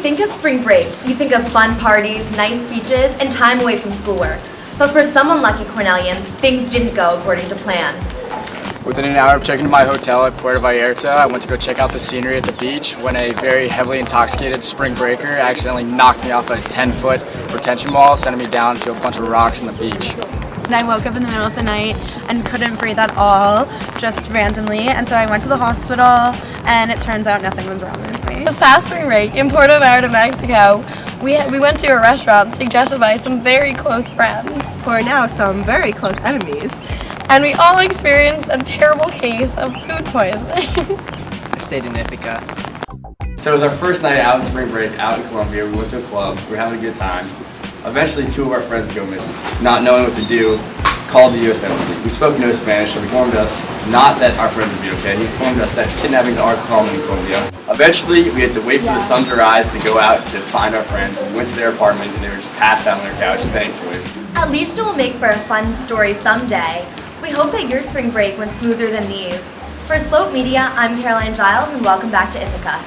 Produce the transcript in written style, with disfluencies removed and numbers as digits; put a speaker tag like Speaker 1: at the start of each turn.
Speaker 1: you think of spring break, you think of fun parties, nice beaches, and time away from schoolwork. But for some unlucky Cornellians, things didn't go according to plan.
Speaker 2: Within an hour of checking into my hotel at Puerto Vallarta, I went to go check out the scenery at the beach when a very heavily intoxicated spring breaker accidentally knocked me off a 10-foot retention wall, sending me down to a bunch of rocks on the beach.
Speaker 3: And I woke up in the middle of the night and couldn't breathe at all, just randomly. And so I went to the hospital, and it turns out nothing was wrong with me.
Speaker 4: This past spring break in Puerto Vallarta, Mexico, we went to a restaurant suggested by some very close friends.
Speaker 5: Who are now some very close enemies.
Speaker 4: And we all experienced a terrible case of food poisoning.
Speaker 6: I stayed in Ithaca.
Speaker 7: So it was our first night out in spring break out in Colombia. We went to a club. We were having a good time. Eventually, two of our friends go missing. Not knowing what to do, called the U.S. Embassy. We spoke no Spanish, so he informed us not that our friends would be okay. He informed us that kidnappings are common in Colombia. Eventually, we had to wait for the sun to rise to go out to find our friends. We went to their apartment, and they were just passed out on their couch, thankfully.
Speaker 1: At least it will make for a fun story someday. We hope that your spring break went smoother than these. For Slope Media, I'm Caroline Giles, and welcome back to Ithaca.